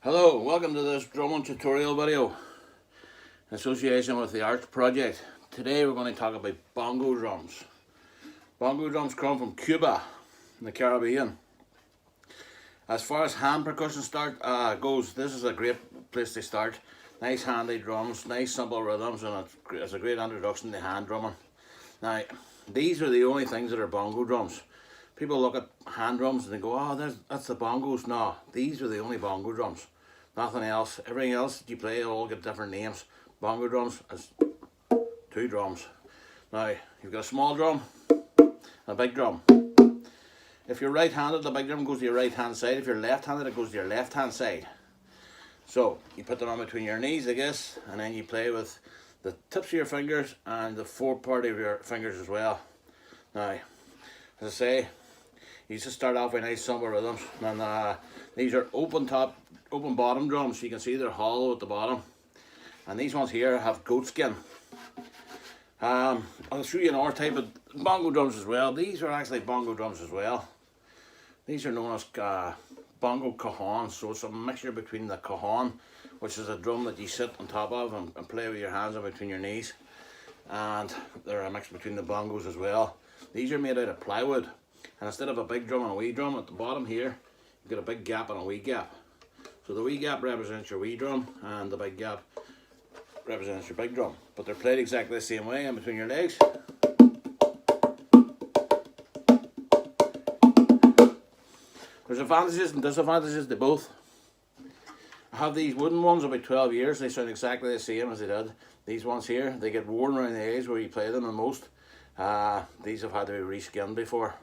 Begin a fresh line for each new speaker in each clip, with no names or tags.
Hello, welcome to this drumming tutorial video in association with the Arts Project. Today we're going to talk about bongo drums. Bongo drums come from Cuba in the Caribbean. As far as hand percussion goes, this is a great place to start. Nice handy drums, nice simple rhythms, and it's a great introduction to hand drumming. Now, these are the only things that are bongo drums. People look at hand drums and they go, oh, that's the bongos. No, these are the only bongo drums. Nothing else. Everything else that you play all get different names. Bongo drums is two drums. Now, you've got a small drum and a big drum. If you're right-handed, the big drum goes to your right-hand side. If you're left-handed, it goes to your left-hand side. So, you put them on between your knees, I guess, and then you play with the tips of your fingers and the forepart of your fingers as well. Now, as I say, you just start off with nice simple rhythms, and these are open bottom drums, so you can see they're hollow at the bottom. And these ones here have goat skin. I'll show you another type of bongo drums as well. These are actually bongo drums as well. These are known as bongo cajon, so it's a mixture between the cajon, which is a drum that you sit on top of and play with your hands in between your knees, and they're a mix between the bongos as well. These are made out of plywood, and instead of a big drum and a wee drum, at the bottom here you've got a big gap and a wee gap. So the wee gap represents your wee drum and the big gap represents your big drum, but they're played exactly the same way in between your legs. There's advantages and disadvantages to both. I have these wooden ones about 12 years. They sound exactly the same as they did. These ones here, they get worn around the edge where you play them the most. These have had to be reskinned before,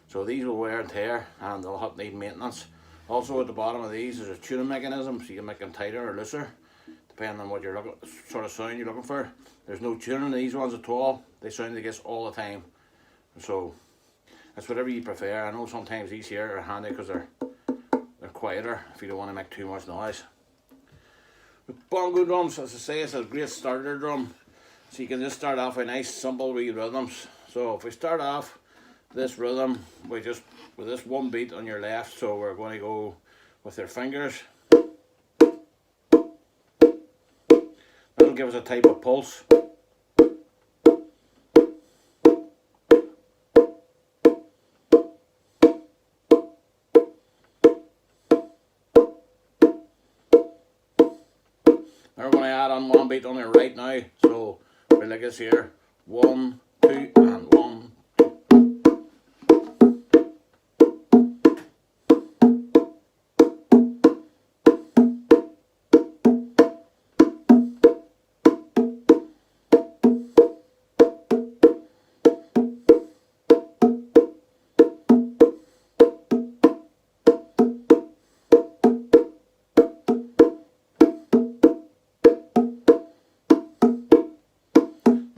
so these will wear and tear and they'll need maintenance. Also at the bottom of these is a tuning mechanism, so you can make them tighter or looser depending on what sort of sound you're looking for. There's no tuning in these ones at all. They sound like this all the time, so it's whatever you prefer. I know sometimes these here are handy because they're quieter if you don't want to make too much noise. With bongo drums, as I say, it's a great starter drum, so you can just start off with nice simple wee rhythms. So if we start off this rhythm with this one beat on your left, so we're going to go with your fingers. That'll give us a type of pulse. Now we're going to add on one beat on your right now, so we're like this here, 1, 2 and 1.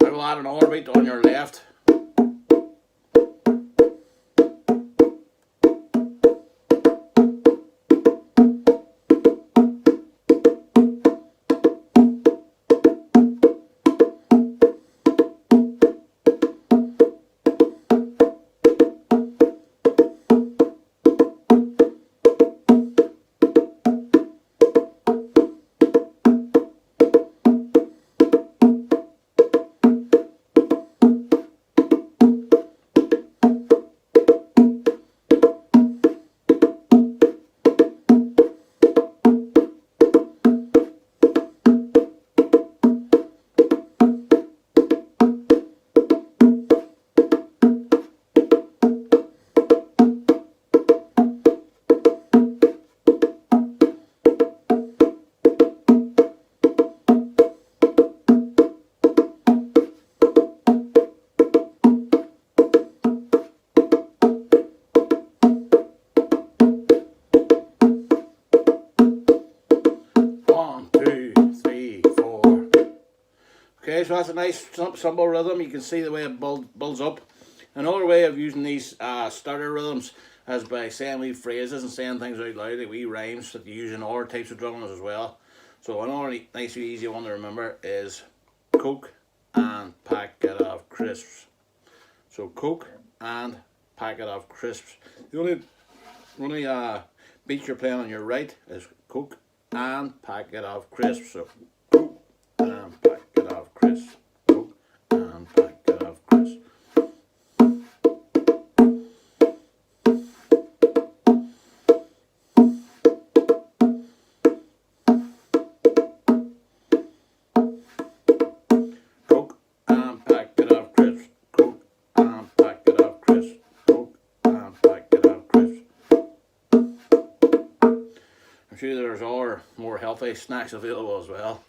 We'll add another beat on your left. Okay, so that's a nice simple rhythm. You can see the way it builds up. Another way of using these starter rhythms is by saying wee phrases and saying things out loud, like wee rhymes that you use in other types of drumming as well. So another nice easy one to remember is Coke and packet of crisps. So Coke and packet of crisps. The only beat you're playing on your right is Coke and packet of crisps. So Coke and packet of crisps. Coke and packet of crisps. Coke and packet of crisps. Coke and packet of crisps. Coke and packet of crisps. I'm sure there's other more healthy snacks available as well.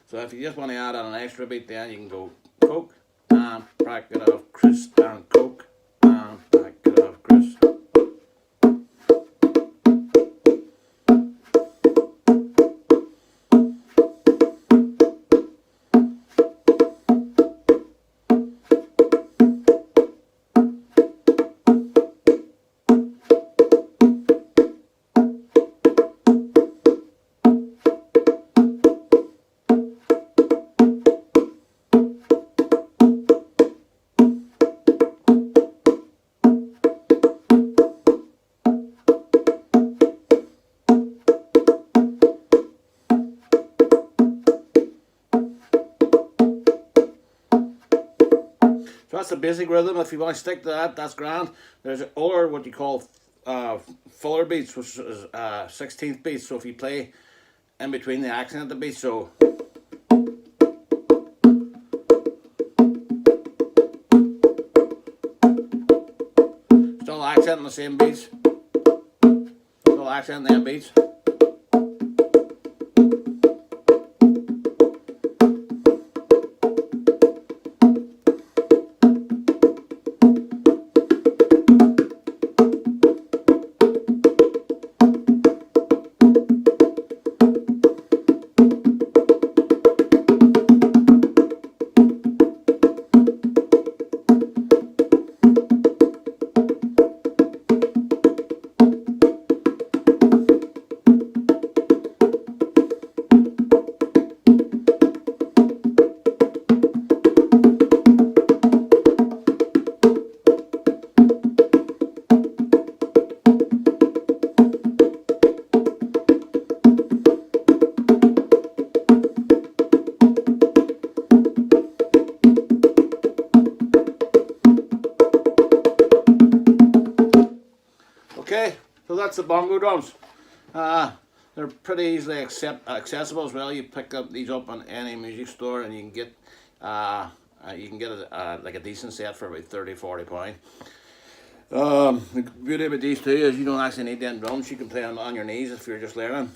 So if you just want to add on an extra beat, then you can go Coke and packet of crisps and Coke and packet of crisps. So that's the basic rhythm. If you want to stick to that, that's grand. There's other what you call fuller beats, which is 16th beats. So if you play in between the accent the beats, so still accenting the same beats, still accenting them beats. Okay, so that's the bongo drums. They're pretty easily accessible as well. You pick up these up on any music store, and you can get like a decent set for about £30–40. The beauty about these two is you don't actually need them drums. You can play them on your knees if you're just learning.